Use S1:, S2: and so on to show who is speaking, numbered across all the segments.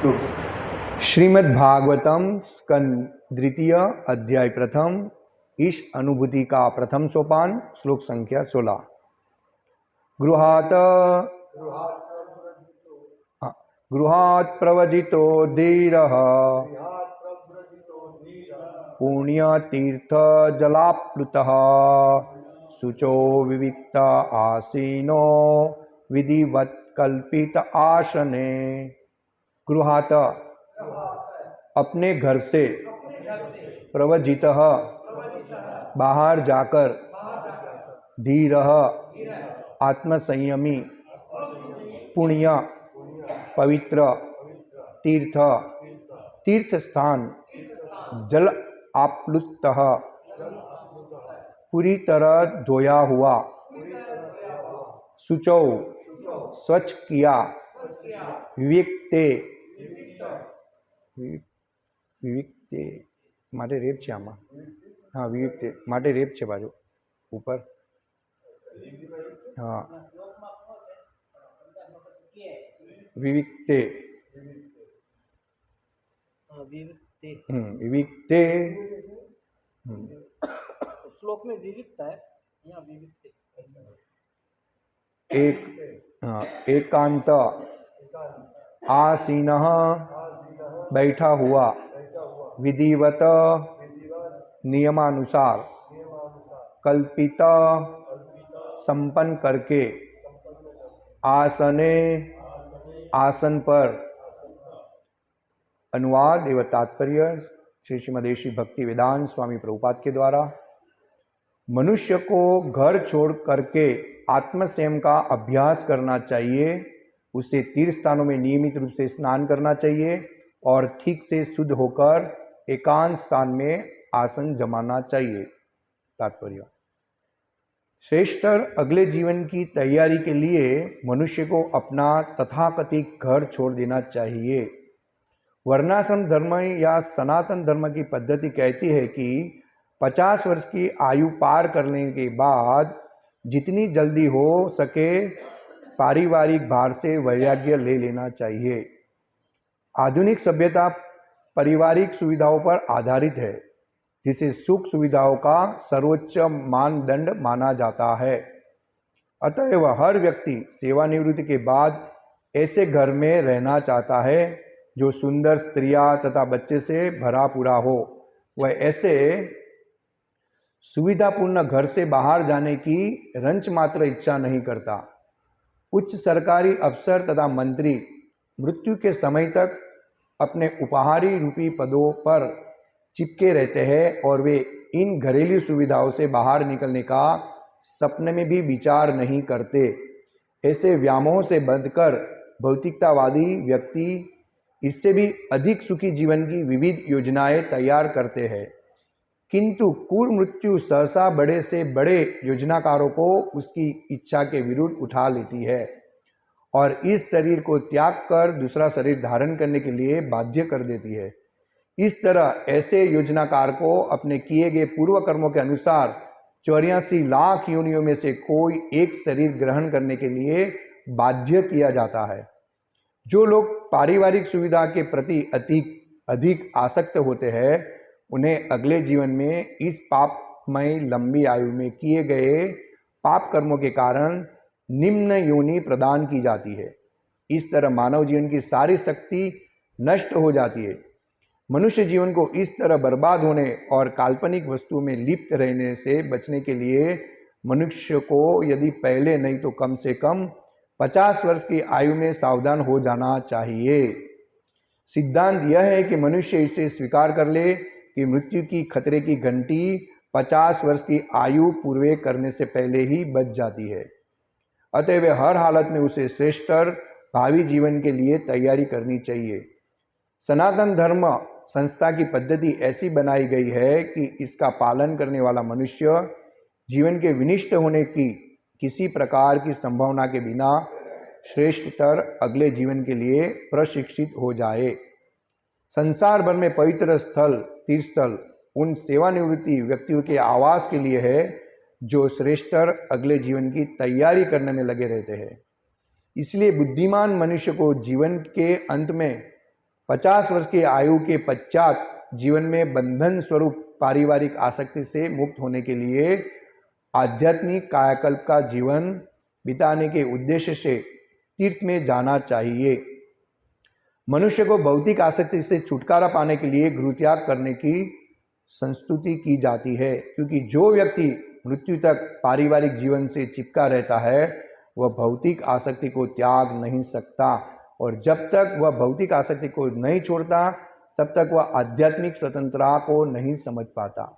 S1: श्रीमद् भागवतम स्कंद द्वितीय अध्याय प्रथम ईश अनुभूति का प्रथम सोपान श्लोक संख्या 16। गृहात् प्रवजितो धीरः पुण्यतीर्थ जलाप्लुतः शुचो विविक्त आसीनो विधिवत् कल्पित आसने। गृहात् अपने घर से, प्रवजितः बाहर जाकर, धीरः आत्मसंयमी, पुण्य पवित्र, तीर्थ तीर्थ स्थान, जल आप्लुतः पूरी तरह धोया हुआ, शुचौ स्वच्छ किया, विविक्ते विविक्ते माटे रेप छे आमा। हाँ विविक्ते माटे रेप छे बाजू ऊपर। हाँ विविक्ते विविक्ते
S2: श्लोक में विविकता है, यहाँ विविकते।
S1: एकांत आसीनः बैठा हुआ, विधिवत नियमानुसार, कल्पित संपन्न करके, आसने आसन पर। अनुवाद एवं तात्पर्य श्री श्रीमदेशी भक्ति वेदांत स्वामी प्रभुपाद के द्वारा। मनुष्य को घर छोड़ करके आत्मसंयम का अभ्यास करना चाहिए। उसे तीर्थ स्थानों में नियमित रूप से स्नान करना चाहिए और ठीक से शुद्ध होकर एकांत स्थान में आसन जमाना चाहिए। तात्पर्य: श्रेष्ठतर अगले जीवन की तैयारी के लिए मनुष्य को अपना तथाकथित घर छोड़ देना चाहिए। वर्णाश्रम धर्म या सनातन धर्म की पद्धति कहती है कि 50 वर्ष की आयु पार करने के बाद जितनी जल्दी हो सके पारिवारिक भार से वैराग्य ले लेना चाहिए। आधुनिक सभ्यता पारिवारिक सुविधाओं पर आधारित है, जिसे सुख सुविधाओं का सर्वोच्च मानदंड माना जाता है। अतएव हर व्यक्ति सेवानिवृत्ति के बाद ऐसे घर में रहना चाहता है जो सुंदर स्त्रियां तथा बच्चे से भरा पूरा हो। वह ऐसे सुविधापूर्ण घर से बाहर जाने की रंच मात्र इच्छा नहीं करता। उच्च सरकारी अफसर तथा मंत्री मृत्यु के समय तक अपने उपहारी रूपी पदों पर चिपके रहते हैं और वे इन घरेलू सुविधाओं से बाहर निकलने का सपने में भी विचार नहीं करते। ऐसे व्यामोह से बंधकर भौतिकतावादी व्यक्ति इससे भी अधिक सुखी जीवन की विविध योजनाएं तैयार करते हैं, किंतु क्रूर मृत्यु सहसा बड़े से बड़े योजनाकारों को उसकी इच्छा के विरुद्ध उठा लेती है और इस शरीर को त्याग कर दूसरा शरीर धारण करने के लिए बाध्य कर देती है। इस तरह ऐसे योजनाकार को अपने किए गए पूर्व कर्मों के अनुसार 84 लाख योनियों में से कोई एक शरीर ग्रहण करने के लिए बाध्य किया जाता है। जो लोग पारिवारिक सुविधा के प्रति अधिक आसक्त होते हैं, उन्हें अगले जीवन में इस पापमय लंबी आयु में किए गए पाप कर्मों के कारण निम्न योनि प्रदान की जाती है। इस तरह मानव जीवन की सारी शक्ति नष्ट हो जाती है। मनुष्य जीवन को इस तरह बर्बाद होने और काल्पनिक वस्तुओं में लिप्त रहने से बचने के लिए मनुष्य को यदि पहले नहीं तो कम से कम 50 वर्ष की आयु में सावधान हो जाना चाहिए। सिद्धांत यह है कि मनुष्य इसे स्वीकार कर ले कि मृत्यु की खतरे की घंटी 50 वर्ष की आयु पूरे करने से पहले ही बज जाती है। अतएव हर हालत में उसे श्रेष्ठतर भावी जीवन के लिए तैयारी करनी चाहिए। सनातन धर्म संस्था की पद्धति ऐसी बनाई गई है कि इसका पालन करने वाला मनुष्य जीवन के विनिष्ट होने की किसी प्रकार की संभावना के बिना श्रेष्ठतर अगले जीवन के लिए प्रशिक्षित हो जाए। संसार भर में पवित्र स्थल तीर्थस्थल उन सेवानिवृत्ति व्यक्तियों के आवास के लिए है जो श्रेष्ठतर अगले जीवन की तैयारी करने में लगे रहते हैं। इसलिए बुद्धिमान मनुष्य को जीवन के अंत में 50 वर्ष की आयु के पश्चात जीवन में बंधन स्वरूप पारिवारिक आसक्ति से मुक्त होने के लिए आध्यात्मिक कायाकल्प का जीवन बिताने के उद्देश्य से तीर्थ में जाना चाहिए। मनुष्य को भौतिक आसक्ति से छुटकारा पाने के लिए गृहत्याग करने की संस्तुति की जाती है, क्योंकि जो व्यक्ति मृत्यु तक पारिवारिक जीवन से चिपका रहता है वह भौतिक आसक्ति को त्याग नहीं सकता, और जब तक वह भौतिक आसक्ति को नहीं छोड़ता तब तक वह आध्यात्मिक स्वतंत्रता को नहीं समझ पाता।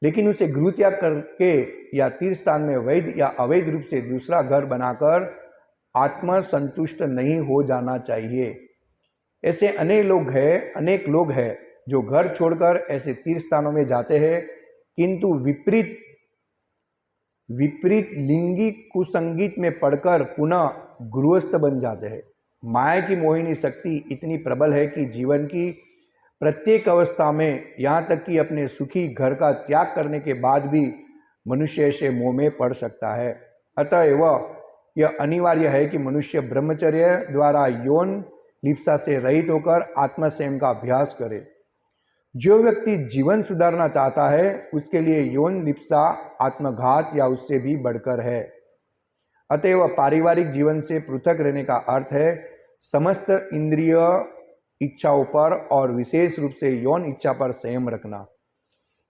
S1: लेकिन उसे गृहत्याग करके या तीर्थ स्थान में वैध या अवैध रूप से दूसरा घर बनाकर आत्मसंतुष्ट नहीं हो जाना चाहिए। ऐसे अनेक लोग हैं जो घर छोड़कर ऐसे तीर्थ स्थानों में जाते हैं, किंतु विपरीत लिंगी कुसंगीत में पड़कर पुनः गृहस्थ बन जाते हैं। माया की मोहिनी शक्ति इतनी प्रबल है कि जीवन की प्रत्येक अवस्था में, यहाँ तक कि अपने सुखी घर का त्याग करने के बाद भी मनुष्य ऐसे मोह में पड़ सकता है। अतएव यह अनिवार्य है कि मनुष्य ब्रह्मचर्य द्वारा यौन लिप्सा से रहित होकर आत्मसंयम का अभ्यास करे। जो व्यक्ति जीवन सुधारना चाहता है उसके लिए यौन लिप्सा आत्मघात या उससे भी बढ़कर है। अतएव पारिवारिक जीवन से पृथक रहने का अर्थ है समस्त इंद्रिय इच्छाओं पर और विशेष रूप से यौन इच्छा पर संयम रखना।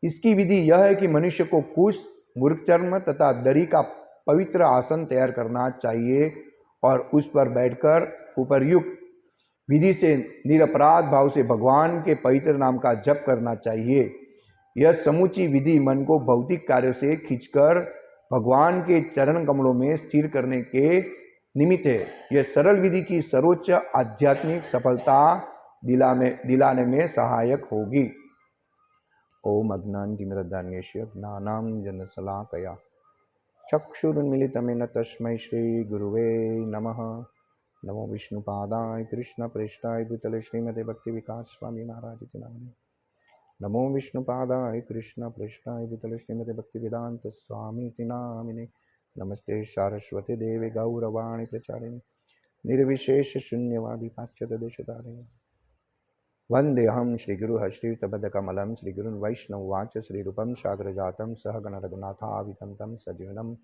S1: इसकी विधि यह है कि मनुष्य को कुश, मूर्खचर्म तथा दरी का पवित्र आसन तैयार करना चाहिए और उस पर बैठकर उपर्युक्त विधि से निरपराध भाव से भगवान के पवित्र नाम का जप करना चाहिए। यह समूची विधि मन को भौतिक कार्यों से खींचकर भगवान के चरण कमलों में स्थिर करने के निमित्त है। यह सरल विधि की सर्वोच्च आध्यात्मिक सफलता दिलाने में सहायक होगी। ओम अज्ञानतिमिरन्धस्य ज्ञानाञ्जनशलाकया चक्षुरुन्मीलितं तस्मै श्री गुरुवे नमः। नमो विष्णुपादाय कृष्णप्रेष्ठाय भूतले श्रीमते भक्ति विकास स्वामी महाराज इति नामिने। नमो विष्णुपादाय कृष्णप्रेष्ठाय भूतले श्रीमते भक्ति वेदांत स्वामी इति नामिने। नमस्ते सारस्वती देवे गौरवाणी प्रचारिणे निर्विशेष शून्यवादी पाश्चात्यदेशतारिणे। वंदेहम श्रीगुरु श्रीयुतपदकमलं श्रीगुरुन् वैष्णववाच श्रीरूपं साग्रजातं सहगण रघुनाथावितं तं सजीवनं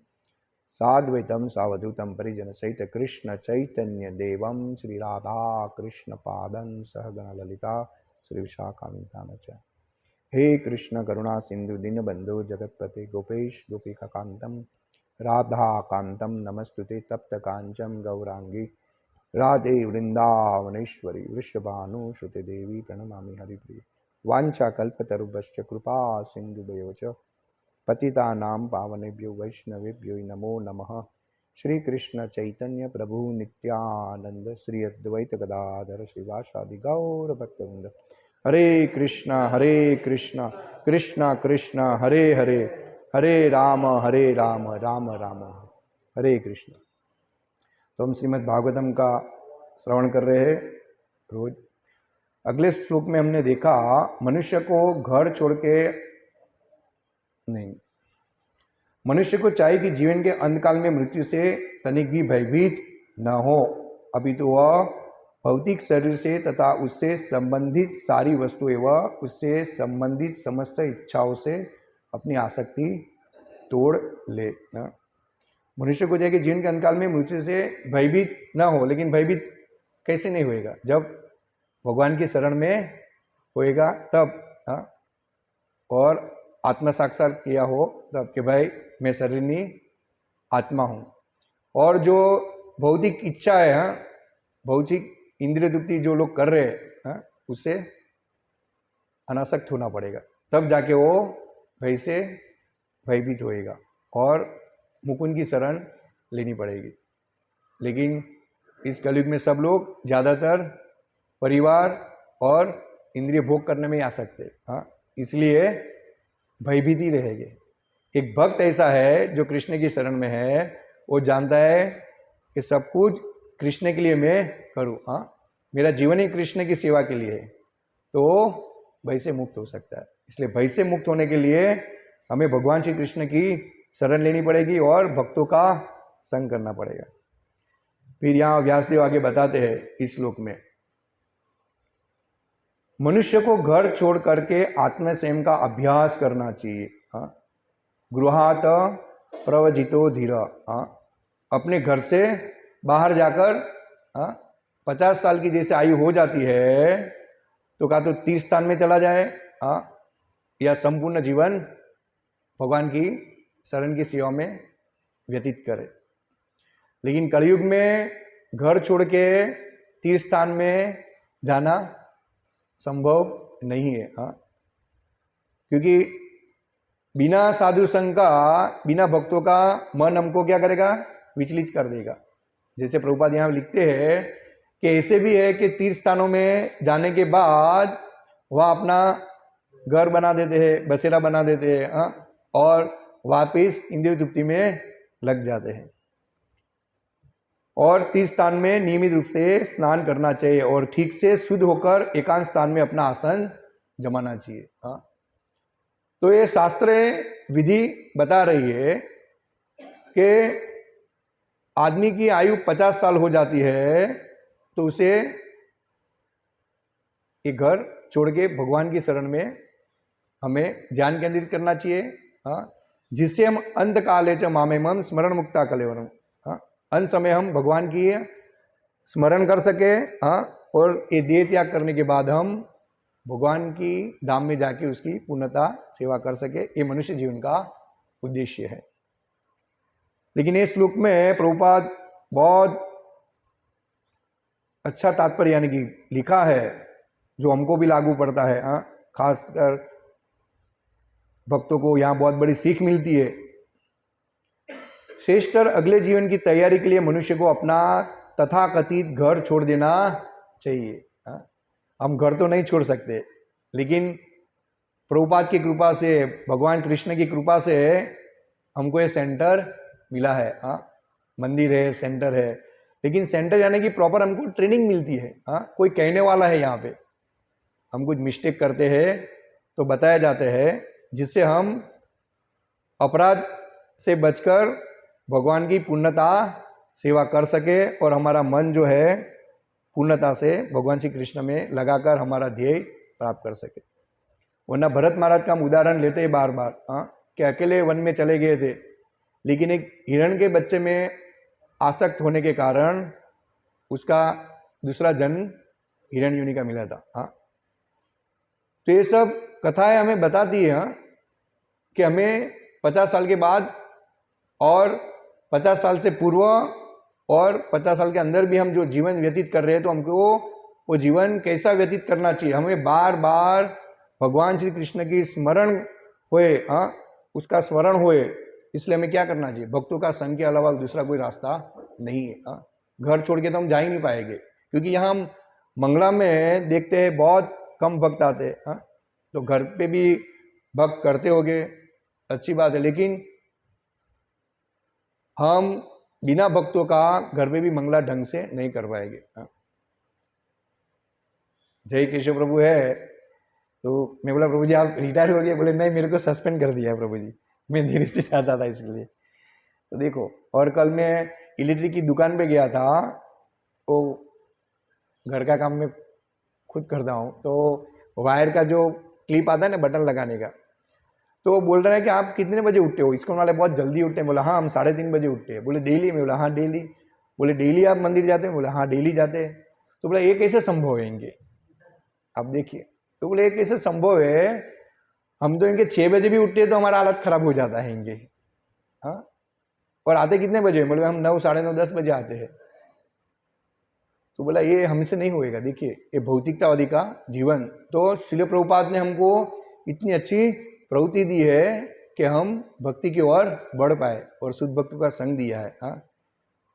S1: साद्वैतं सावधूतं परिजनसहित कृष्ण चैतन्य देवं श्रीराधा कृष्ण पादं सहगण ललिता श्रीविशाखान्वितान् च। हे कृष्ण करुणा सिंधु दीनबंधु जगत्पते गोपेश गोपिकान्तं राधाकान्तं नमस्तुते तप्त कांचन गौरांगी राधे वृंदावनेश्वरी वृषभानुसुते देवी प्रणमामि हरिप्रिय। वाञ्छाकल्पतरुभ्यश्च कृपा सिन्धुभ्यो च पतितानां पावनेभ्यो वैष्णवेभ्यो नमो नमः। श्री कृष्ण चैतन्य प्रभु नित्यानंद श्री अद्वैत गदाधर श्रीवासादि गौर भक्तवृंद। हरे कृष्ण कृष्ण कृष्ण हरे हरे, हरे राम राम राम हरे कृष्ण। तो हम श्रीमद् भागवतम का श्रवण कर रहे हैं रोज। अगले श्लोक में हमने देखा मनुष्य को घर छोड़ के नहीं, मनुष्य को चाहिए कि जीवन के अंतकाल में मृत्यु से तनिक भी भयभीत न हो, अभी तो वह भौतिक शरीर से तथा उससे संबंधित सारी वस्तुएं व उससे संबंधित समस्त इच्छाओं से अपनी आसक्ति तोड़ ले। मनुष्य को चाहिए कि जीवन के अंतकाल में मृत्यु से भयभीत न हो, लेकिन भयभीत कैसे नहीं होएगा? जब भगवान की शरण में होएगा तब, और आत्म साक्षात किया हो तब कि भाई मैं शरीर नहीं आत्मा हूँ। और जो भौतिक इच्छा है, भौतिक इंद्रिय तृप्ति जो लोग कर रहे हैं, उससे अनासक्त होना पड़ेगा, तब जाके वो भय से भयभीत होएगा और मुकुंद की शरण लेनी पड़ेगी। लेकिन इस कलयुग में सब लोग ज़्यादातर परिवार और इंद्रिय भोग करने में आ सकते हैं, इसलिए भयभीत ही रहेंगे। एक भक्त ऐसा है जो कृष्ण की शरण में है, वो जानता है कि सब कुछ कृष्ण के लिए मैं करूँ, मेरा जीवन ही कृष्ण की सेवा के लिए है, तो भय से मुक्त हो सकता है। इसलिए भय से मुक्त होने के लिए हमें भगवान श्री कृष्ण की शरण लेनी पड़ेगी और भक्तों का संग करना पड़ेगा। फिर यहाँ व्यासदेव आगे बताते हैं इस श्लोक में, मनुष्य को घर छोड़ करके आत्मसंयम का अभ्यास करना चाहिए। हाँ, गृहात प्रवजितो धीर। हाँ, अपने घर से बाहर जाकर, हाँ, 50 साल की जैसे आयु हो जाती है तो क्या तो तीर्थ स्थान में चला जाए, हाँ, या संपूर्ण जीवन भगवान की शरण की सेवा में व्यतीत करे। लेकिन कलयुग में घर छोड़ के तीर्थ स्थान में जाना संभव नहीं है। हाँ, क्योंकि बिना साधु संग का, बिना भक्तों का मन हमको क्या करेगा, विचलित कर देगा। जैसे प्रभुपाद यहाँ लिखते हैं कि ऐसे भी है कि तीर्थ स्थानों में जाने के बाद वह अपना घर बना देते हैं, बसेरा बना देते हैं, हाँ, और वापिस इंद्रिय तृप्ति में लग जाते हैं। और तीर्थ स्थान में नियमित रूप से स्नान करना चाहिए और ठीक से शुद्ध होकर एकांत स्थान में अपना आसन जमाना चाहिए। हाँ, तो ये शास्त्र विधि बता रही है कि आदमी की आयु 50 साल हो जाती है तो उसे एक घर छोड़ के भगवान की शरण में हमें ध्यान केंद्रित करना चाहिए। हाँ, जिससे हम अंत काले च मामेमं स्मरण मुक्ता कलेवरम। हाँ, अंत समय हम भगवान की स्मरण कर सके। हाँ, और ये देह त्याग करने के बाद हम भगवान की धाम में जाके उसकी पूर्णता सेवा कर सके। ये मनुष्य जीवन का उद्देश्य है। लेकिन इस श्लोक में प्रभुपाद बहुत अच्छा तात्पर्य यानी कि लिखा है जो हमको भी लागू पड़ता है। हाँ, खासकर भक्तों को यहाँ बहुत बड़ी सीख मिलती है। श्रेष्ठतर अगले जीवन की तैयारी के लिए मनुष्य को अपना तथाकथित घर छोड़ देना चाहिए। हाँ, हम घर तो नहीं छोड़ सकते, लेकिन प्रभुपाद की कृपा से, भगवान कृष्ण की कृपा से हमको ये सेंटर मिला है। हाँ, मंदिर है, सेंटर है, लेकिन सेंटर यानी कि प्रॉपर हमको ट्रेनिंग मिलती है। हाँ, कोई कहने वाला है यहाँ पे, हम कुछ मिस्टेक करते हैं तो बताया जाते हैं, जिससे हम अपराध से बचकर भगवान की पूर्णता सेवा कर सके और हमारा मन जो है पूर्णता से भगवान श्री कृष्ण में लगाकर हमारा ध्येय प्राप्त कर सके। वरना भरत महाराज का हम उदाहरण लेते हैं बार बार। हाँ, कि अकेले वन में चले गए थे, लेकिन एक हिरण के बच्चे में आसक्त होने के कारण उसका दूसरा जन्म हिरण योनि का मिला था। हाँ, तो ये सब कथाएं हमें बताती है कि हमें 50 साल के बाद और 50 साल से पूर्व और 50 साल के अंदर भी हम जो जीवन व्यतीत कर रहे हैं तो हमको वो जीवन कैसा व्यतीत करना चाहिए। हमें बार बार भगवान श्री कृष्ण की स्मरण होए, हाँ, उसका स्मरण होए, इसलिए हमें क्या करना चाहिए। भक्तों का संग के अलावा दूसरा कोई रास्ता नहीं है। हाँ, घर छोड़ के तो हम जा ही नहीं पाएंगे, क्योंकि यहाँ हम मंगला में देखते हैं बहुत कम भक्त आते हैं। हाँ, तो घर पे भी भक्त करते होगे, अच्छी बात है, लेकिन हम बिना भक्तों का घर पे भी मंगला ढंग से नहीं कर पाएंगे। हाँ, जय केशव प्रभु है। तो मैं बोला प्रभु जी आप रिटायर हो गए? बोले नहीं, मेरे को सस्पेंड कर दिया है प्रभु जी, मैं धीरे से चाहता था इसके लिए। तो देखो, और कल मैं इलेक्ट्रिक की दुकान पे गया था, तो घर का काम मैं खुद करता हूँ, तो वायर का जो क्लिप आता है ना बटन लगाने का, तो बोल रहा है कि आप कितने बजे उठते हो? इसको वाले बहुत जल्दी उठते हैं। बोला हाँ हम 3:30 बजे उठते हैं। बोले डेली? मैं बोला हाँ डेली। बोले डेली आप मंदिर जाते हैं? बोला हाँ डेली जाते हैं। तो बोला ये कैसे संभव है इनके? आप देखिए। तो बोले ये कैसे संभव है, हम तो इनके 6 बजे भी उठते हैं तो हमारा हालत खराब हो जाता है इनके। हाँ, और आते कितने बजे? बोले हम 9, 9:30, 10 बजे आते हैं। तो बोला ये हमसे नहीं होएगा। देखिए ये भौतिकतावादी का जीवन। तो श्रील प्रभुपाद ने हमको इतनी अच्छी प्रवृत्ति दी है कि हम भक्ति की ओर बढ़ पाए और शुद्ध भक्तों का संग दिया है। हाँ,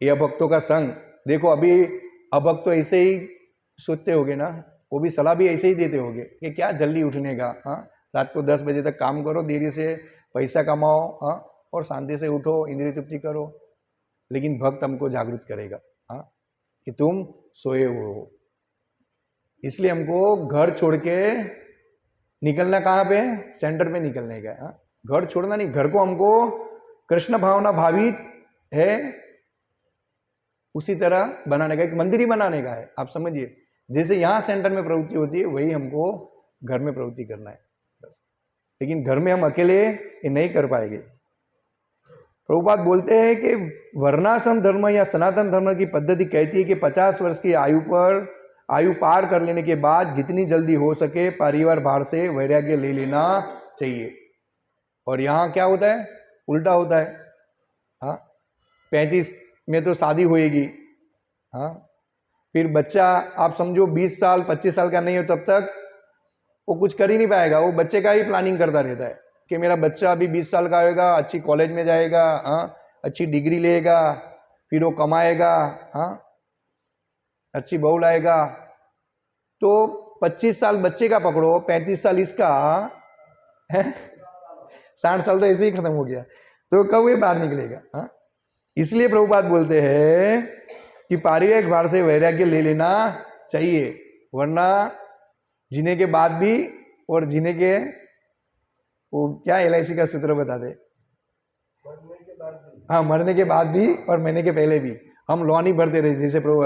S1: ये अभक्तों का संग देखो, अभी अभक्त तो ऐसे ही सोचते होगे ना, वो भी सलाह भी ऐसे ही देते होगे कि क्या जल्दी उठने का। हाँ, रात को 10 बजे तक काम करो, देरी से पैसा कमाओ, हाँ, और शांति से उठो, इंद्रिय तृप्ति करो। लेकिन भक्त हमको जागृत करेगा, हाँ, कि तुम सोए हुए हो। इसलिए हमको घर छोड़ के निकलना कहाँ पे? सेंटर पे निकलने का। हाँ, घर छोड़ना नहीं, घर को हमको कृष्ण भावना भावित है उसी तरह बनाने का, एक मंदिर ही बनाने का है। आप समझिए, जैसे यहाँ सेंटर में प्रवृत्ति होती है वही हमको घर में प्रवृत्ति करना है बस। लेकिन घर में हम अकेले ये नहीं कर पाएंगे। प्रभुपाद बोलते हैं कि वर्णाश्रम धर्म या सनातन धर्म की पद्धति कहती है कि 50 वर्ष की आयु पार कर लेने के बाद जितनी जल्दी हो सके परिवार भार से वैराग्य ले लेना चाहिए। और यहाँ क्या होता है, उल्टा होता है। हाँ, 35 में तो शादी होएगी, हाँ, फिर बच्चा आप समझो 20 साल 25 साल का नहीं हो तब तक वो कुछ कर ही नहीं पाएगा। वो बच्चे का ही प्लानिंग करता रहता है कि मेरा बच्चा अभी 20 साल का होएगा, अच्छी कॉलेज में जाएगा, हाँ, अच्छी डिग्री लेगा, फिर वो कमाएगा, हाँ, अच्छी बहू लाएगा। तो 25 साल बच्चे का पकड़ो, 35 साल इसका है, 60 साल तो ऐसे ही खत्म हो गया। तो कब ये बाहर निकलेगा? हाँ, इसलिए प्रभुपाद बोलते हैं कि पारिवारिक भार से वैराग्य ले लेना चाहिए, वरना जीने के बाद भी और जीने के वो क्या LIC का सूत्र बता दे, हाँ, मरने के बाद भी और मरने के पहले भी हम लोन ही भरते रहे। जैसे प्रभु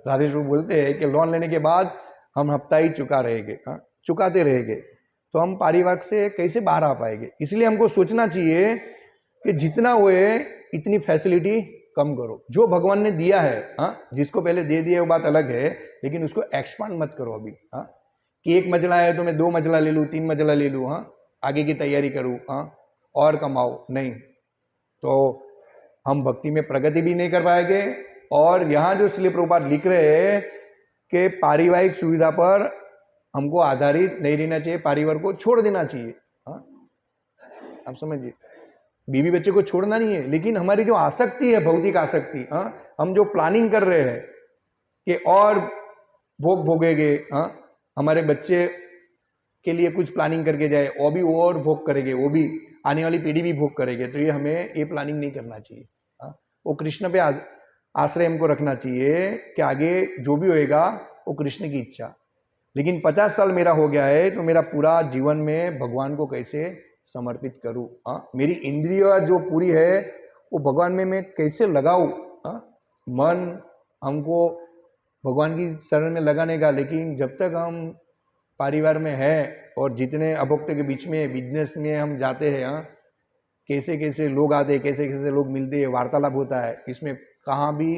S1: राधेश प्रभु बोलते हैं कि लोन लेने के बाद हम हफ्ता ही चुका रहेंगे, हाँ, चुकाते रहेंगे, तो हम पारिवारिक से कैसे बाहर आ पाएंगे। इसलिए हमको सोचना चाहिए कि जितना हुए इतनी फैसिलिटी कम करो। जो भगवान ने दिया है, हाँ, जिसको पहले दे दिया वो बात अलग है, लेकिन उसको एक्सपांड मत करो अभी। हाँ, कि 1 मंजिला है तो मैं 2 मंजिला ले लूँ, 3 मंजिला ले लूँ, हाँ, आगे की तैयारी करूँ, हाँ, और कमाओ, नहीं तो हम भक्ति में प्रगति भी नहीं कर पाएंगे। और यहाँ जो श्रील प्रभुपाद लिख रहे हैं कि पारिवारिक सुविधा पर हमको आधारित नहीं रहना चाहिए, परिवार को छोड़ देना चाहिए। हाँ, आप समझिए, बीवी बच्चे को छोड़ना नहीं है, लेकिन हमारी जो आसक्ति है, भौतिक आसक्ति, हाँ, हम जो प्लानिंग कर रहे हैं कि और भोग भोगेंगे, हाँ, हमारे बच्चे के लिए कुछ प्लानिंग करके जाए, वो भी और भोग करेंगे, वो भी आने वाली पीढ़ी भी भोग करेंगे, तो ये हमें ये प्लानिंग नहीं करना चाहिए। हाँ, वो कृष्ण पे आश्रय हमको रखना चाहिए कि आगे जो भी होएगा वो कृष्ण की इच्छा। लेकिन 50 साल मेरा हो गया है तो मेरा पूरा जीवन में भगवान को कैसे समर्पित करूँ, हाँ, मेरी इंद्रिय जो पूरी है वो भगवान में मैं कैसे लगाऊँ। हाँ, मन हमको भगवान की शरण में लगाने का, लेकिन जब तक हम परिवार में है और जितने अभक्त के बीच में बिजनेस में हम जाते हैं, हाँ, कैसे कैसे लोग आते हैं, कैसे कैसे लोग मिलते हैं, वार्तालाप होता है, इसमें कहाँ भी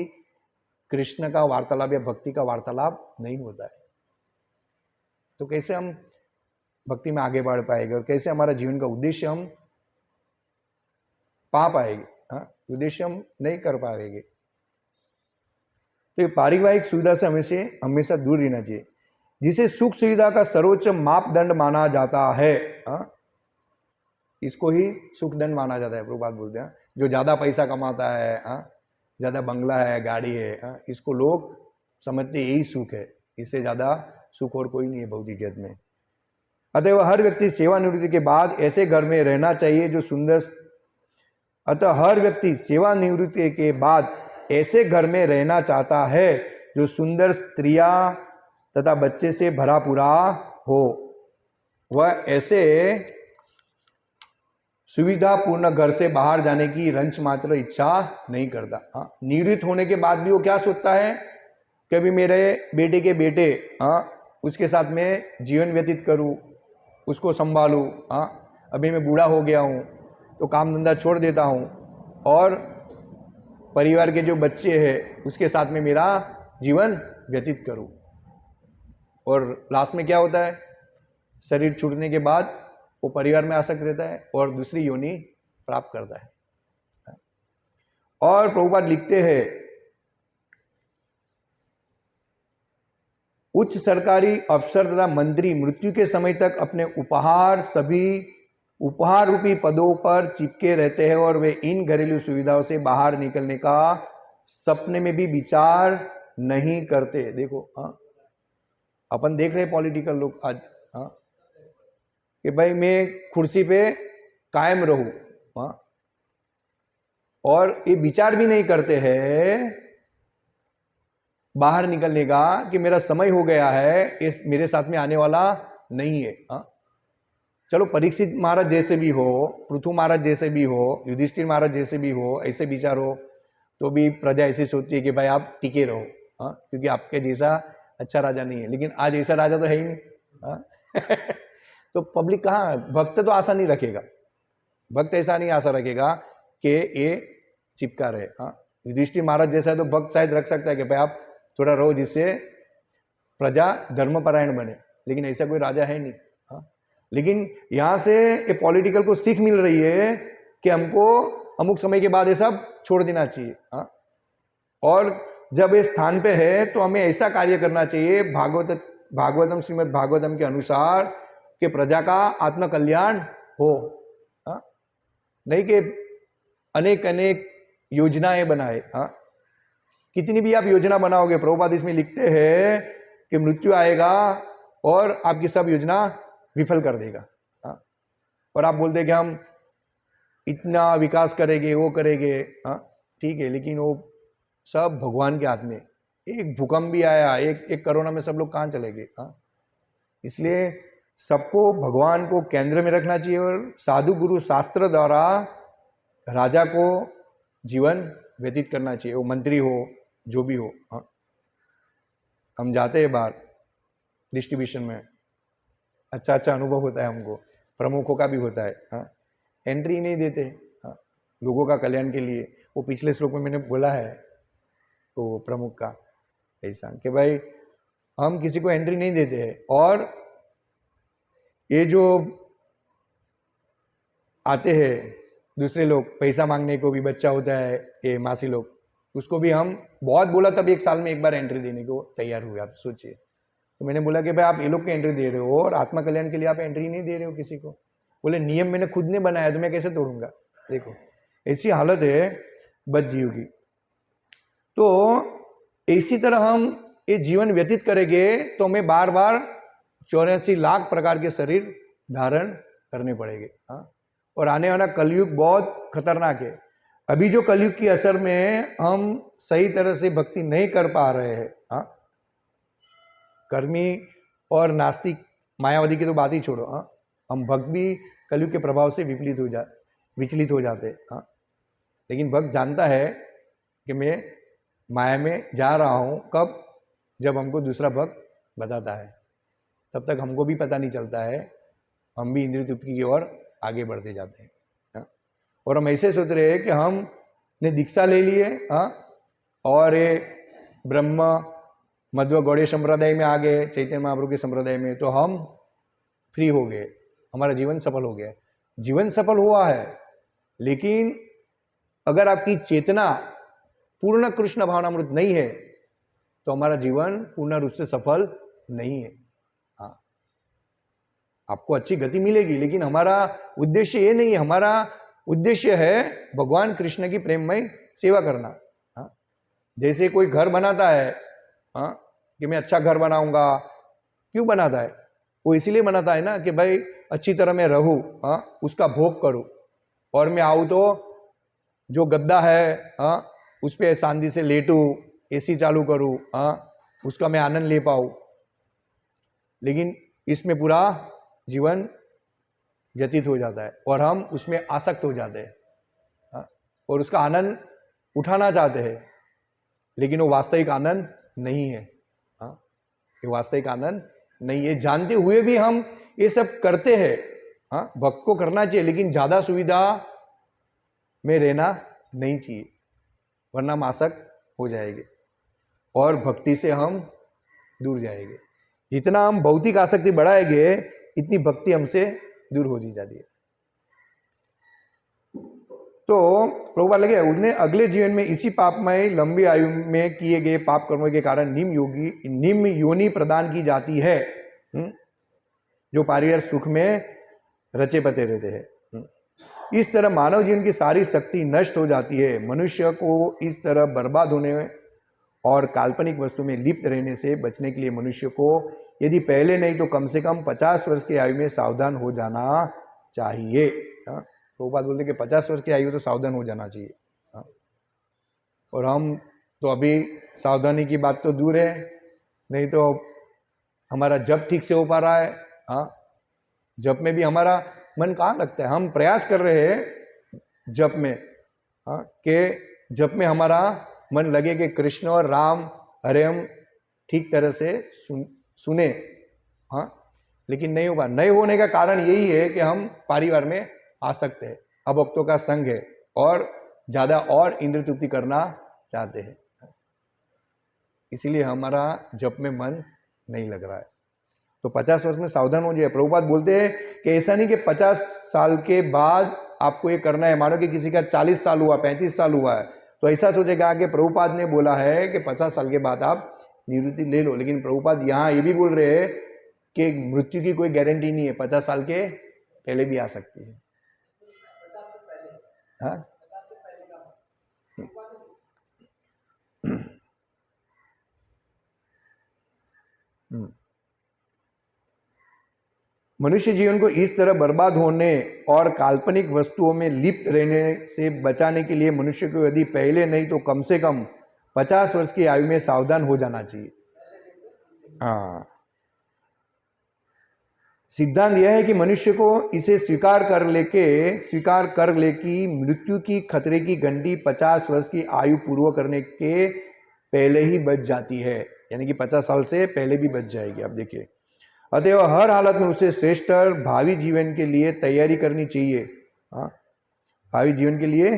S1: कृष्ण का वार्तालाप या भक्ति का वार्तालाप नहीं होता है। तो कैसे हम भक्ति में आगे बढ़ पाएंगे और कैसे हमारा जीवन का उद्देश्य हम पा पाएंगे? हाँ, उद्देश्य हम नहीं कर पाएंगे। तो ये पारिवारिक सुविधा से हमेशा दूर रहना चाहिए, जिसे सुख सुविधा का सर्वोच्च मापदंड माना जाता है। हाँ, इसको ही सुखदंड माना जाता है। प्रभुपाद बोलते हैं जो ज़्यादा पैसा कमाता है, हाँ, ज़्यादा बंगला है, गाड़ी है, हाँ, इसको लोग समझते यही सुख है, इससे ज़्यादा सुख और कोई नहीं है भौतिक जगत में। अतः हर व्यक्ति सेवानिवृत्ति के बाद ऐसे घर में रहना चाहिए जो सुंदर अतः हर व्यक्ति सेवानिवृत्ति के बाद ऐसे घर में रहना चाहता है जो सुंदर स्त्रियां तथा बच्चे से भरा पूरा हो। वह ऐसे सुविधापूर्ण घर से बाहर जाने की रंच मात्र इच्छा नहीं करता। हाँ, निवृत्त होने के बाद भी वो क्या सोचता है, कभी मेरे बेटे के बेटे, हाँ, उसके साथ में जीवन व्यतीत करूं, उसको संभालूं। हाँ, अभी मैं बूढ़ा हो गया हूं तो काम धंधा छोड़ देता हूं और परिवार के जो बच्चे हैं उसके साथ में मेरा जीवन व्यतीत करूं। और लास्ट में क्या होता है, शरीर छूटने के बाद वो परिवार में आसक्त रहता है और दूसरी योनि प्राप्त करता है। और प्रभुपाद लिखते हैं उच्च सरकारी अफसर तथा मंत्री मृत्यु के समय तक अपने उपहार रूपी पदों पर चिपके रहते हैं और वे इन घरेलू सुविधाओं से बाहर निकलने का सपने में भी विचार नहीं करते। देखो, हाँ, अपन देख रहे हैं पॉलिटिकल लोग आज, हाँ, कि भाई मैं कुर्सी पे कायम रहूं, हाँ, और ये विचार भी नहीं करते हैं बाहर निकलने का कि मेरा समय हो गया है, इस मेरे साथ में आने वाला नहीं है। हाँ, चलो परीक्षित महाराज जैसे भी हो, पृथु महाराज जैसे भी हो, युधिष्ठिर महाराज जैसे भी हो, ऐसे विचार हो तो भी प्रजा ऐसी सोचती है कि भाई आप टिके रहो। हाँ, क्योंकि आपके जैसा अच्छा राजा नहीं है, लेकिन आज ऐसा राजा तो है ही नहीं। हाँ? तो पब्लिक कहाँ, भक्त तो आशा नहीं रखेगा, भक्त ऐसा नहीं आशा रखेगा कि ये चिपका रहे। हाँ, युधिष्ठिर महाराज जैसा है तो भक्त शायद रख सकता है कि भाई आप थोड़ा रहो जिससे प्रजा धर्मपरायण बने, लेकिन ऐसा कोई राजा है नहीं। हाँ, लेकिन यहाँ से ये पॉलिटिकल को सीख मिल रही है कि हमको अमुक समय के बाद ये सब छोड़ देना चाहिए। हाँ, और जब ये स्थान पे है तो हमें ऐसा कार्य करना चाहिए भागवतम श्रीमद् भागवतम के अनुसार कि प्रजा का आत्म कल्याण हो। हाँ, नहीं कि अनेक अनेक योजनाएं बनाए। हाँ, कितनी भी आप योजना बनाओगे, प्रभुपाद इसमें लिखते हैं कि मृत्यु आएगा और आपकी सब योजना विफल कर देगा। हाँ, और आप बोलते कि हम इतना विकास करेंगे, वो करेंगे। हाँ, ठीक है, लेकिन वो सब भगवान के हाथ में। एक भूकंप भी आया, एक कोरोना में सब लोग कहाँ चले गए। हाँ, इसलिए सबको भगवान को केंद्र में रखना चाहिए और साधु गुरु शास्त्र द्वारा राजा को जीवन व्यतीत करना चाहिए, वो मंत्री हो जो भी हो। हाँ, हम जाते हैं बाहर डिस्ट्रीब्यूशन में, अच्छा अच्छा अनुभव होता है हमको, प्रमुखों का भी होता है। हाँ, एंट्री नहीं देते। हाँ, लोगों का कल्याण के लिए। वो पिछले श्लोक में मैंने बोला है तो प्रमुख का ऐसा कि भाई हम किसी को एंट्री नहीं देते हैं। और ये जो आते हैं दूसरे लोग पैसा मांगने को, भी बच्चा होता है ये मासी लोग, उसको भी हम बहुत बोला तब एक साल में एक बार एंट्री देने को तैयार हुए। आप सोचिए, तो मैंने बोला कि भाई आप ये लोग को एंट्री दे रहे हो और आत्मा कल्याण के लिए आप एंट्री नहीं दे रहे हो किसी को। बोले नियम मैंने खुद ने बनाया तो मैं कैसे तोड़ूंगा। देखो ऐसी हालत है बद जीव की। तो इसी तरह हम ये जीवन व्यतीत करेंगे तो हमें बार बार 84 लाख प्रकार के शरीर धारण करने पड़ेंगे। हाँ, और आने वाला कलयुग बहुत खतरनाक है। अभी जो कलयुग की असर में हम सही तरह से भक्ति नहीं कर पा रहे हैं। हाँ, कर्मी और नास्तिक मायावादी की तो बात ही छोड़ो। हाँ, हम भक्त भी कलयुग के प्रभाव से विचलित हो जाते। हाँ, लेकिन भक्त जानता है कि मैं माया में जा रहा हूँ कब, जब हमको दूसरा भक्त बताता है, तब तक हमको भी पता नहीं चलता है, हम भी इंद्रिय तृप्ति की ओर आगे बढ़ते जाते हैं। हाँ, और हम ऐसे सोच रहे हैं कि हमने दीक्षा ले ली है। हाँ, और ये ब्रह्म मध्व गौड़ीय संप्रदाय में आ गए, चैतन्य महाप्रभु के संप्रदाय में, तो हम फ्री हो गए, हमारा जीवन सफल हो गया। जीवन सफल हुआ है, लेकिन अगर आपकी चेतना पूर्ण कृष्ण भावनामृत नहीं है तो हमारा जीवन पूर्ण रूप से सफल नहीं है। हाँ, आपको अच्छी गति मिलेगी, लेकिन हमारा उद्देश्य ये नहीं है। हमारा उद्देश्य है भगवान कृष्ण की प्रेममय सेवा करना। हाँ, जैसे कोई घर बनाता है, हाँ, कि मैं अच्छा घर बनाऊंगा, क्यों बनाता है? वो इसीलिए बनाता है ना कि भाई अच्छी तरह मैं रहूं, हाँ, उसका भोग करूं, और मैं आऊँ तो जो गद्दा है, हाँ, उस पर शांति से लेटूं, एसी चालू करूं, हाँ, उसका मैं आनंद ले पाऊँ। लेकिन इसमें पूरा जीवन व्यतीत हो जाता है और हम उसमें आसक्त हो जाते हैं। हाँ, और उसका आनंद उठाना चाहते हैं, लेकिन वो वास्तविक आनंद नहीं है। हाँ, ये वास्तविक आनंद नहीं है। जानते हुए भी हम ये सब करते हैं। हाँ, भक्त को करना चाहिए, लेकिन ज़्यादा सुविधा में रहना नहीं चाहिए, वरना हम आसक्त हो जाएंगे और भक्ति से हम दूर जाएंगे। जितना हम भौतिक आसक्ति बढ़ाएंगे, इतनी भक्ति हमसे दूर हो जाती है। तो प्रभुपाद लगे उसने अगले जीवन में इसी पापमय लंबी आयु में किए गए पाप कर्मों के कारण निम्न योनि प्रदान की जाती है, जो पारिवारिक सुख में रचे पते रहते हैं। इस तरह मानव जीवन की सारी शक्ति नष्ट हो जाती है। मनुष्य को इस तरह बर्बाद होने और काल्पनिक वस्तु में लिप्त रहने से बचने के लिए मनुष्य को यदि पहले नहीं तो कम से कम 50 वर्ष की आयु में सावधान हो जाना चाहिए। तो बात बोलते कि 50 वर्ष की आयु तो सावधान हो जाना चाहिए। और हम तो अभी सावधानी की बात तो दूर है, नहीं तो हमारा जप ठीक से हो पा रहा है। हाँ, जप में भी हमारा मन कहाँ लगता है? हम प्रयास कर रहे हैं जप में, हाँ, कि जप में हमारा मन लगे कि कृष्ण और राम हरे हम ठीक तरह से सुने, हाँ, लेकिन नहीं होगा। नहीं होने का कारण यही है कि हम परिवार में आसक्त है, अभक्तों का संग है और ज़्यादा और इंद्रिय तृप्ति करना चाहते हैं, इसीलिए हमारा जप में मन नहीं लग रहा है। तो 50 वर्ष में सावधान हो जाए। प्रभुपाद बोलते हैं कि ऐसा नहीं कि 50 साल के बाद आपको ये करना है। मानो कि किसी का 40 साल हुआ, 35 साल हुआ है, तो ऐसा सोचेगा कि प्रभुपाद ने बोला है कि 50 साल के बाद आप निवृत्ति ले लो, लेकिन प्रभुपाद यहाँ ये भी बोल रहे हैं कि मृत्यु की कोई गारंटी नहीं है, 50 साल के पहले भी आ सकती है। हाँ, मनुष्य जीवन को इस तरह बर्बाद होने और काल्पनिक वस्तुओं में लिप्त रहने से बचाने के लिए मनुष्य को यदि पहले नहीं तो कम से कम 50 वर्ष की आयु में सावधान हो जाना चाहिए। हाँ, सिद्धांत यह है कि मनुष्य को इसे स्वीकार कर ले कि मृत्यु की खतरे की घंटी 50 वर्ष की आयु पूर्व करने के पहले ही बच जाती है, यानी कि 50 साल से पहले भी बच जाएगी। आप देखिए, अतएव हर हालत में उसे श्रेष्ठ भावी जीवन के लिए तैयारी करनी चाहिए। हाँ, भावी जीवन के लिए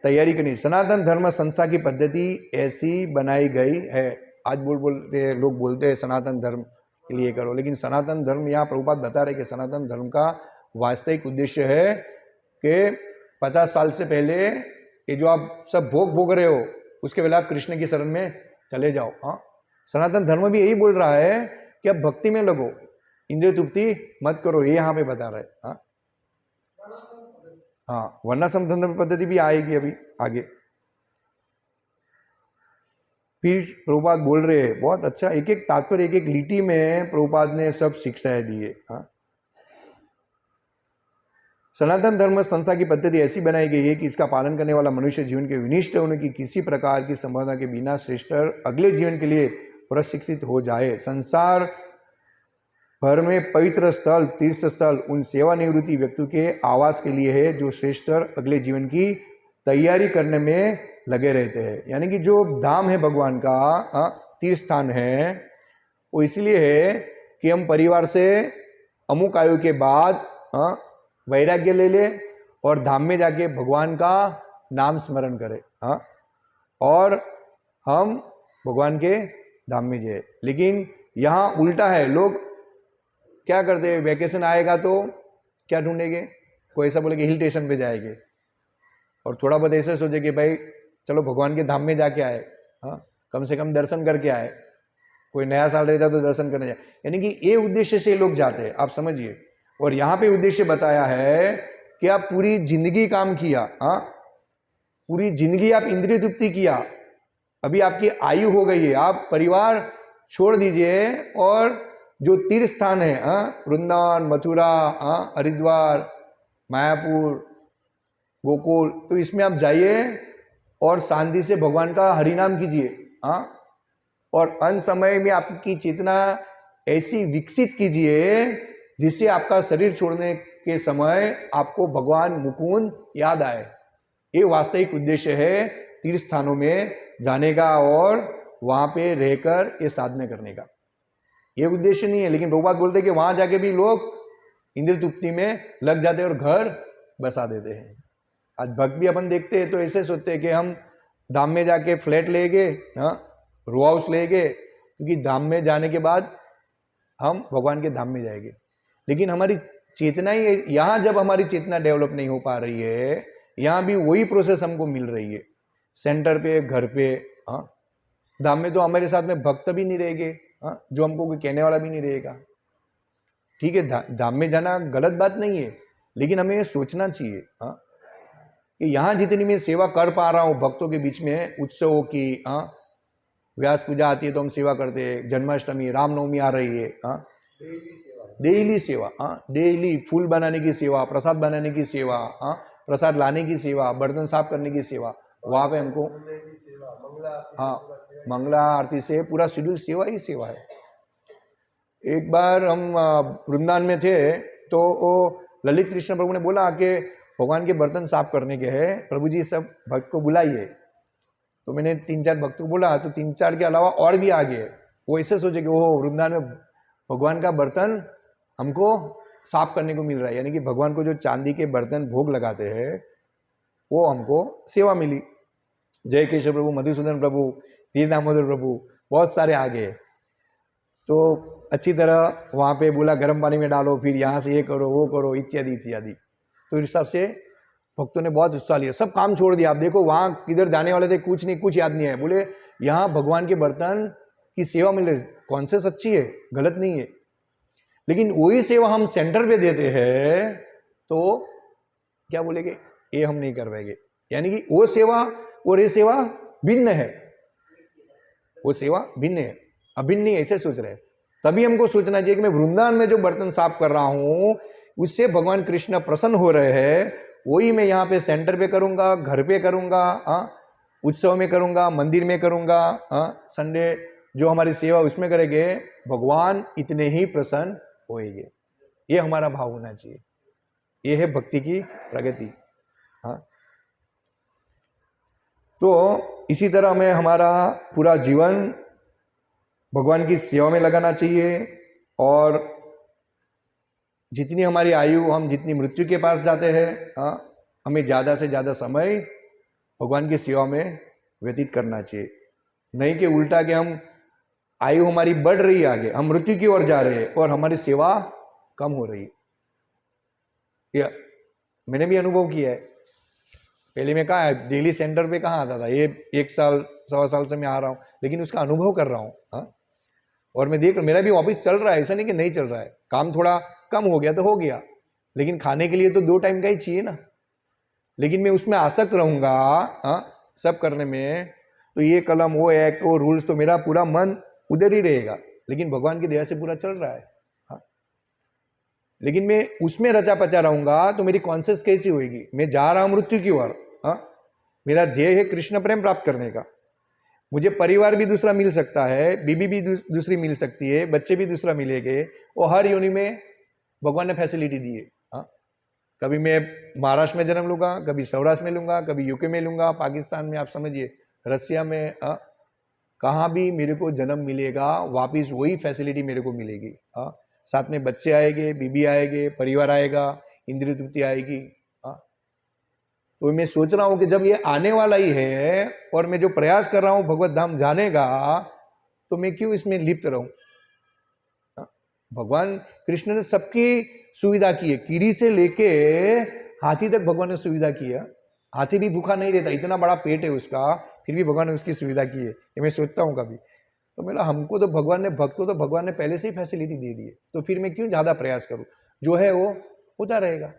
S1: तैयारी करनी। सनातन धर्म संस्था की पद्धति ऐसी बनाई गई है। आज बोलते लोग बोलते हैं सनातन धर्म के लिए करो, लेकिन सनातन धर्म, यहाँ प्रभुपाद बता रहे कि सनातन धर्म का वास्तविक उद्देश्य है कि 50 साल से पहले ये जो आप सब भोग रहे हो, उसके पहले आप कृष्ण की शरण में चले जाओ। हाँ, सनातन धर्म भी यही बोल रहा है कि अब भक्ति में लगो, इंद्रिय तृप्ति मत करो, ये यहाँ पे बता रहे। हाँ, वर्णाश्रम धर्म पद्धति भी आएगी अभी आगे। फिर प्रभुपाद बोल रहे हैं, बहुत अच्छा, एक एक तात्पर्य, एक एक लिटी में प्रभुपाद ने सब शिक्षाएं दी है। सनातन धर्म संस्था की पद्धति ऐसी बनाई गई है कि इसका पालन करने वाला मनुष्य जीवन के विनिष्ट होने की किसी प्रकार की संभावना के बिना श्रेष्ठ अगले जीवन के लिए प्रशिक्षित हो जाए। संसार भर में पवित्र स्थल, तीर्थ स्थल उन सेवानिवृत्ति व्यक्तियों के आवास के लिए है जो श्रेष्ठ अगले जीवन की तैयारी करने में लगे रहते हैं। यानी कि जो धाम है भगवान का, तीर्थ स्थान है, वो इसलिए है कि हम परिवार से अमुक आयु के बाद वैराग्य ले ले और धाम में जाके भगवान का नाम स्मरण करें, और हम भगवान के धाम में जाए। लेकिन यहाँ उल्टा है, लोग क्या करते हैं, वैकेशन आएगा तो क्या ढूंढेंगे, कोई ऐसा बोले कि हिल स्टेशन पे जाएंगे, और थोड़ा बहुत ऐसे सोचे कि भाई चलो भगवान के धाम में जाके आए, कम से कम दर्शन करके आए, कोई नया साल रहता तो दर्शन करने जाए। यानी कि ये उद्देश्य से लोग जाते हैं, आप समझिए। और यहाँ पे उद्देश्य बताया है कि आप पूरी जिंदगी काम किया, पूरी जिंदगी आप इंद्रिय तृप्ति किया, अभी आपकी आयु हो गई है, आप परिवार छोड़ दीजिए और जो तीर्थ स्थान है, वृंदावन, मथुरा, हरिद्वार, मायापुर, गोकुल, तो इसमें आप जाइए और शांति से भगवान का हरिनाम कीजिए, और अंत समय में आपकी चेतना ऐसी विकसित कीजिए जिससे आपका शरीर छोड़ने के समय आपको भगवान मुकुंद याद आए। ये वास्तविक उद्देश्य है तीर्थ स्थानों में जाने का और वहाँ पे रहकर ये साधना करने का। ये उद्देश्य नहीं है, लेकिन प्रभुपाद बोलते हैं कि वहाँ जाके भी लोग इंद्रिय तृप्ति में लग जाते हैं और घर बसा देते हैं। आज भक्त भी अपन देखते हैं तो ऐसे सोचते हैं कि हम धाम में जाके फ्लैट लेंगे, रो हाउस लेंगे, क्योंकि धाम में जाने के बाद हम भगवान के धाम में जाएंगे। लेकिन हमारी चेतना ही, यहाँ जब हमारी चेतना डेवलप नहीं हो पा रही है, यहाँ भी वही प्रोसेस हमको मिल रही है, सेंटर पे, घर पे। धाम में तो हमारे साथ में भक्त भी नहीं रहेंगे, जो हमको कोई कहने वाला भी नहीं रहेगा। ठीक है, धाम में जाना गलत बात नहीं है, लेकिन हमें ये सोचना चाहिए कि यहाँ जितनी मैं सेवा कर पा रहा हूँ भक्तों के बीच में, उत्सवों की, व्यास पूजा आती है तो हम सेवा करते हैं, जन्माष्टमी, रामनवमी आ रही है, डेली सेवा, डेली फूल बनाने की सेवा, प्रसाद बनाने की सेवा, प्रसाद लाने की सेवा, बर्तन साफ करने की सेवा, वहाँ पे हमको मंगला आरती से पूरा शेड्यूल सेवा ही सेवा है। एक बार हम वृंदावन में थे तो वो ललित कृष्ण प्रभु ने बोला कि भगवान के बर्तन साफ करने के हैं, प्रभु जी सब भक्त को बुलाइए। तो मैंने 3-4 भक्त को बोला, तो 3-4 के अलावा और भी आ गए, वो ऐसे सोचे कि ओह वृंदावन में भगवान का बर्तन हमको साफ करने को मिल रहा है, यानी कि भगवान को जो चांदी के बर्तन भोग लगाते हैं वो हमको सेवा मिली। जय केशव प्रभु, मधुसूदन प्रभु, तीर दामोदर प्रभु, बहुत सारे आ गए। तो अच्छी तरह वहाँ पे बोला गर्म पानी में डालो, फिर यहाँ से ये करो वो करो इत्यादि इत्यादि। तो इस हिसाब से भक्तों ने बहुत उत्साह लिया, सब काम छोड़ दिया। आप देखो वहाँ किधर जाने वाले थे, कुछ नहीं, कुछ याद नहीं है, बोले यहाँ भगवान के बर्तन की सेवा मिल रही, कौन से सच्ची है, गलत नहीं है। लेकिन वही सेवा हम सेंटर पे देते हैं तो क्या बोलेंगे, ये हम नहीं कर पाएंगे। यानी कि वो सेवा और ये सेवा भिन्न है, वो सेवा भिन्न है, अभिन्न नहीं, ऐसे सोच रहे हैं। तभी हमको सोचना चाहिए कि मैं वृंदावन में जो बर्तन साफ कर रहा हूं उससे भगवान कृष्ण प्रसन्न हो रहे हैं, वही मैं यहाँ पे सेंटर पे करूंगा, घर पे करूंगा, उत्सव में करूंगा, मंदिर में करूंगा, संडे जो हमारी सेवा उसमें करेंगे, भगवान इतने ही प्रसन्न होएंगे। ये हमारा भाव होना चाहिए, ये है भक्ति की प्रगति। तो इसी तरह हमें हमारा पूरा जीवन भगवान की सेवा में लगाना चाहिए, और जितनी हमारी आयु, हम जितनी मृत्यु के पास जाते हैं, हमें ज़्यादा से ज़्यादा समय भगवान की सेवा में व्यतीत करना चाहिए। नहीं कि उल्टा कि हम आयु हमारी बढ़ रही है, आगे हम मृत्यु की ओर जा रहे हैं और हमारी सेवा कम हो रही है। यह मैंने भी अनुभव किया है। पहले मैं कहा दिल्ली सेंटर पे कहाँ आता था, ये 1 साल 1.25 साल से मैं आ रहा हूँ, लेकिन उसका अनुभव कर रहा हूँ। और मैं देख मेरा भी ऑफिस चल रहा है, ऐसा नहीं कि नहीं चल रहा है, काम थोड़ा कम हो गया तो हो गया, लेकिन खाने के लिए तो 2 टाइम का ही चाहिए ना। लेकिन मैं उसमें आसक्त रहूँगा सब करने में, तो ये कलम, वो एक्ट, वो रूल्स, तो मेरा पूरा मन उधर ही रहेगा। लेकिन भगवान की दया से पूरा चल रहा है। लेकिन मैं उसमें रचा पचा रहूंगा तो मेरी कॉन्शियस कैसी होगी, मैं जा रहा हूं मृत्यु की ओर। मेरा ध्येय है कृष्ण प्रेम प्राप्त करने का। मुझे परिवार भी दूसरा मिल सकता है, बीबी भी दूसरी मिल सकती है, बच्चे भी दूसरा मिलेंगे, और हर योनि में भगवान ने फैसिलिटी दी है। कभी मैं महाराष्ट्र में जन्म लूंगा, कभी सौराष्ट्र में लूंगा, कभी यूके में लूंगा, पाकिस्तान में, आप समझिए रसिया में, कहाँ भी मेरे को जन्म मिलेगा, वापिस वही फैसिलिटी मेरे को मिलेगी। साथ में बच्चे आएंगे, बीबी आएंगे, परिवार आएगा, इंद्रिय तृप्ति आएगी। तो मैं सोच रहा हूं कि जब ये आने वाला ही है और मैं जो प्रयास कर रहा हूं भगवत धाम जाने का, तो मैं क्यों इसमें लिप्त रहूं। भगवान कृष्ण ने सबकी सुविधा की है, कीड़ी से लेके हाथी तक भगवान ने सुविधा की है। हाथी भी भूखा नहीं रहता, इतना बड़ा पेट है उसका, फिर भी भगवान ने उसकी सुविधा की है। ये मैं सोचता हूँ कभी, तो मेरा हमको तो भगवान ने, भक्तों तो भगवान ने पहले से ही फैसिलिटी दे दी है, तो फिर मैं क्यों ज़्यादा प्रयास करूँ, जो है वो होता रहेगा।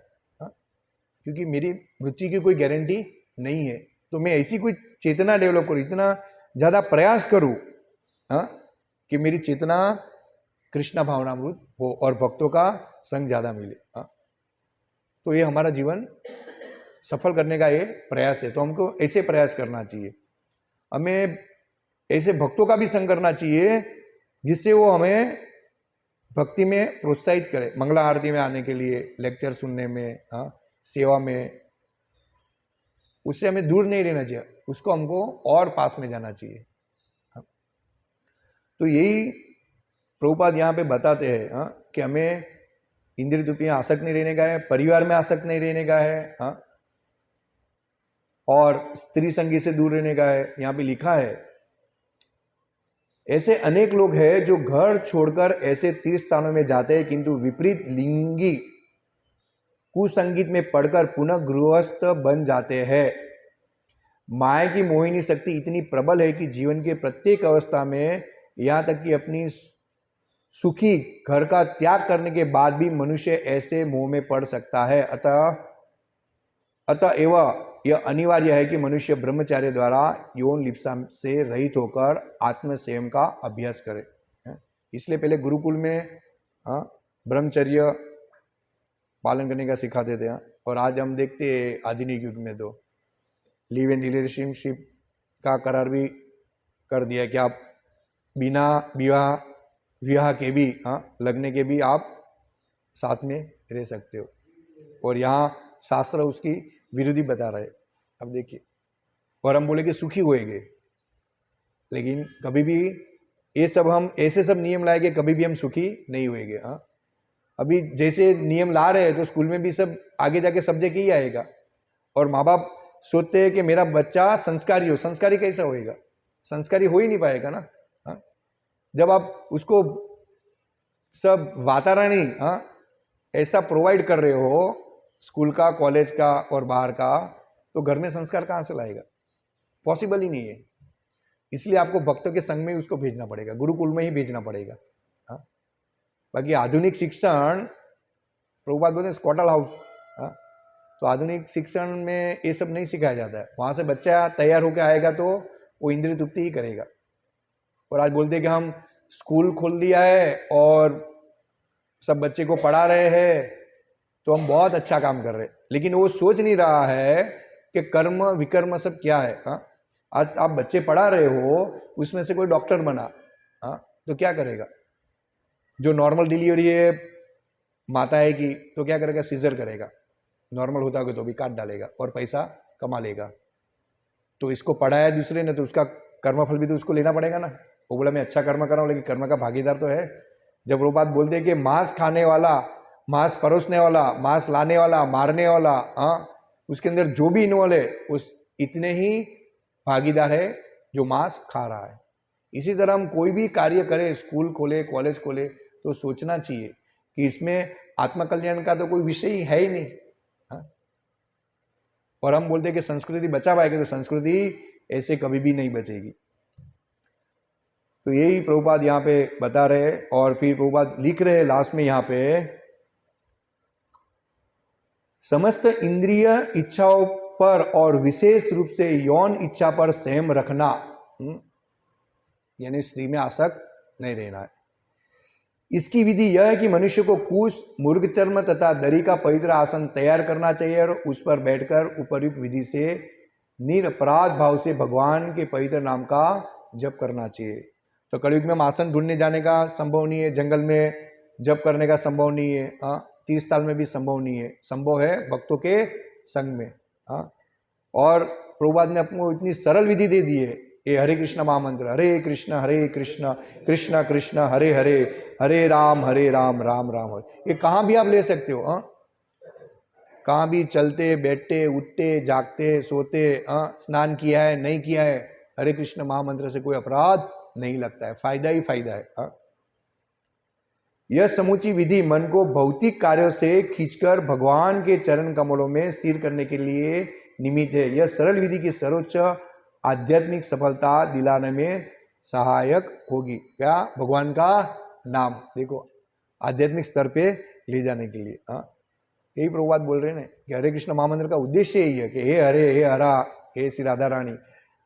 S1: क्योंकि मेरी मृत्यु की कोई गारंटी नहीं है, तो मैं ऐसी कोई चेतना डेवलप करूँ, इतना ज़्यादा प्रयास करूँ कि मेरी चेतना कृष्ण भावनामृत हो और भक्तों का संग ज़्यादा मिले। तो ये हमारा जीवन सफल करने का ये प्रयास है। तो हमको ऐसे प्रयास करना चाहिए, हमें ऐसे भक्तों का भी संग करना चाहिए जिससे वो हमें भक्ति में प्रोत्साहित करे, मंगला आरती में आने के लिए, लेक्चर सुनने में, सेवा में। उससे हमें दूर नहीं रहना चाहिए, उसको हमको और पास में जाना चाहिए। तो यही प्रभुपाद यहाँ पे बताते हैं कि हमें इंद्रिय तृप्तियां आसक्त नहीं रहने का है, परिवार में आसक्त नहीं रहने का है, और स्त्री संगीत से दूर रहने का है। यहाँ पे लिखा है ऐसे अनेक लोग हैं जो घर छोड़कर ऐसे तीर्थ स्थानों में जाते हैं, किंतु विपरीत लिंगी कुसंगीत में पढ़कर पुनः गृहस्थ बन जाते हैं। माया की मोहिनी शक्ति इतनी प्रबल है कि जीवन के प्रत्येक अवस्था में, यहाँ तक कि अपनी सुखी घर का त्याग करने के बाद भी मनुष्य ऐसे मोह में पड़ सकता है। अतएव यह अनिवार्य है कि मनुष्य ब्रह्मचार्य द्वारा यौन लिप्सा से रहित होकर आत्म संयम का अभ्यास करे। इसलिए पहले गुरुकुल में ब्रह्मचर्य पालन करने का सिखाते थे, और आज हम देखते हैं आधुनिक युग में तो लिव इन रिलेशनशिप का करार भी कर दिया कि आप बिना विवाह के भी, लगने के भी आप साथ में रह सकते हो, और यहाँ शास्त्र उसकी विरोधी बता रहे। अब देखिए, और हम बोले कि सुखी होएंगे, लेकिन कभी भी ये सब हम ऐसे सब नियम लाएंगे कभी भी हम सुखी नहीं होएंगे। हाँ, अभी जैसे नियम ला रहे हैं तो स्कूल में भी सब आगे जाके सब्जेक्ट ही आएगा, और माँ बाप सोचते हैं कि मेरा बच्चा संस्कारी हो। संस्कारी कैसा होएगा? संस्कारी हो ही नहीं पाएगा ना। हाँ, जब आप उसको सब वातावरण ही ऐसा प्रोवाइड कर रहे हो, स्कूल का, कॉलेज का और बाहर का, तो घर में संस्कार कहाँ से लाएगा? पॉसिबल ही नहीं है। इसलिए आपको भक्तों के संग में उसको भेजना पड़ेगा, गुरुकुल में ही भेजना पड़ेगा। हाँ, बाकी आधुनिक शिक्षण, प्रभुपाद बोलते हैं स्कॉटल हाउस। हाँ, तो आधुनिक शिक्षण में ये सब नहीं सिखाया जाता है। वहाँ से बच्चा तैयार होकर आएगा तो वो इंद्रिय तृप्ति ही करेगा। और आज बोलते हैं कि हम स्कूल खोल दिया है और सब बच्चे को पढ़ा रहे हैं, तो हम बहुत अच्छा काम कर रहे हैं, लेकिन वो सोच नहीं रहा है कि कर्म विकर्म सब क्या है। हाँ, आज आप बच्चे पढ़ा रहे हो, उसमें से कोई डॉक्टर बना, हाँ, तो क्या करेगा? जो नॉर्मल डिलीवरी है माता है की, तो क्या करेगा? सीजर करेगा। नॉर्मल होता होगा तो भी काट डालेगा और पैसा कमा लेगा। तो इसको पढ़ाया दूसरे ने, तो उसका कर्मफल भी तो उसको लेना पड़ेगा ना। वो बोला मैं अच्छा कर्म कर रहा हूँ, लेकिन कर्म का भागीदार तो है। जब वो बात बोलते हैं कि मांस खाने वाला, मांस परोसने वाला, मांस लाने वाला, मारने वाला, हाँ, उसके अंदर जो भी इन्वॉल्व है उस इतने ही भागीदार है जो मांस खा रहा है। इसी तरह हम कोई भी कार्य करें, स्कूल खोले, कॉलेज खोले, तो सोचना चाहिए कि इसमें आत्मकल्याण का तो कोई विषय ही है ही नहीं। हाँ? और हम बोलते हैं कि संस्कृति बचा पाएगी, तो संस्कृति ऐसे कभी भी नहीं बचेगी। तो यही प्रभुपाद यहाँ पे बता रहे हैं। और फिर प्रभुपाद लिख रहे हैं लास्ट में यहाँ पे, समस्त इंद्रिय इच्छाओं पर और विशेष रूप से यौन इच्छा पर संयम रखना, यानी स्त्री में आसक्त नहीं रहना है। इसकी विधि यह है कि मनुष्य को कुश, मुर्गचर्म तथा दरी का पवित्र आसन तैयार करना चाहिए और उस पर बैठकर उपर्युक्त विधि से निरपराध भाव से भगवान के पवित्र नाम का जप करना चाहिए। तो कलयुग में हम आसन ढूंढने जाने का संभव नहीं है, जंगल में जप करने का संभव नहीं है, तीर्थ स्थल में भी संभव नहीं है। संभव है भक्तों के संग में। और प्रभुपाद ने अपने इतनी सरल विधि दे दी है। ये हरे कृष्ण महामंत्र, हरे कृष्ण कृष्ण कृष्ण हरे हरे, हरे राम राम राम हरे। ये कहाँ भी आप ले सकते हो। कहाँ भी चलते बैठते उठते जागते सोते, स्नान किया है नहीं किया है, हरे कृष्ण महामंत्र से कोई अपराध नहीं लगता है, फायदा ही फायदा है। यह समूची विधि मन को भौतिक कार्यों से खींचकर भगवान के चरण कमलों में स्थिर करने के लिए निमित्त है। यह सरल विधि की सर्वोच्च आध्यात्मिक सफलता दिलाने में सहायक होगी। क्या? भगवान का नाम, देखो आध्यात्मिक स्तर पे ले जाने के लिए। यही प्रभुपाद बोल रहे हैं ना कि हरे कृष्ण महामंत्र का उद्देश्य यही है कि हे हरे, हे हरा, हे श्री राधा रानी,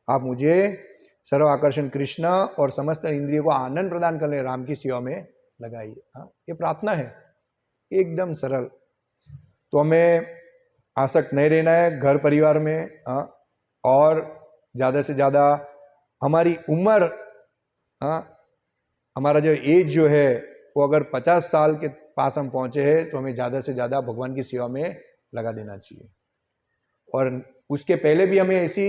S1: आप मुझे सर्व आकर्षण कृष्ण और समस्त इंद्रियों को आनंद प्रदान करने राम की सेवा में लगाइए। ये प्रार्थना है, एकदम सरल। तो हमें आसक्त नहीं रहना है घर परिवार में। और ज़्यादा से ज़्यादा हमारी उम्र, हमारा जो एज जो है वो अगर 50 साल के पास हम पहुँचे हैं तो हमें ज़्यादा से ज़्यादा भगवान की सेवा में लगा देना चाहिए। और उसके पहले भी हमें ऐसी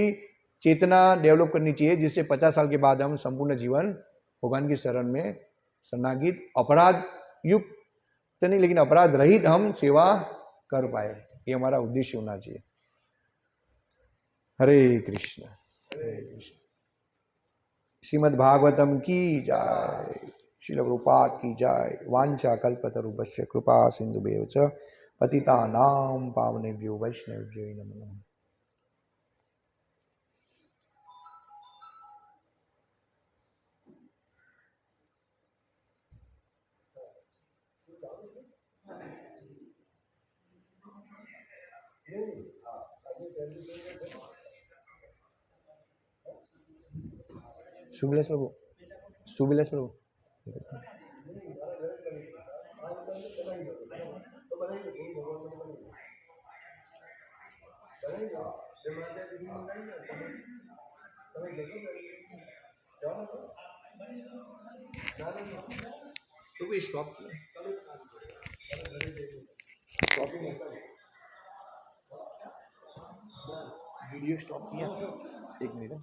S1: चेतना डेवलप करनी चाहिए जिससे 50 साल के बाद हम संपूर्ण जीवन भगवान की शरण में शरणागत, अपराध युक्त तो नहीं लेकिन अपराध रहित हम सेवा कर पाए। ये हमारा उद्देश्य होना चाहिए। हरे कृष्ण, हरे कृष्ण। श्रीमद् भागवतम की जय, श्रील प्रभुपाद की जय। वांछा कल्पतरुभ्यश्च कृपा सिन्धुभ्येव च पतितानां पावनेभ्यो वैष्णवेभ्यो नमो नमः। शुभिलास प्रभु, शुभिलास प्रभु। तो स्टॉप वीडियो स्टॉप किया, 1 मिनट।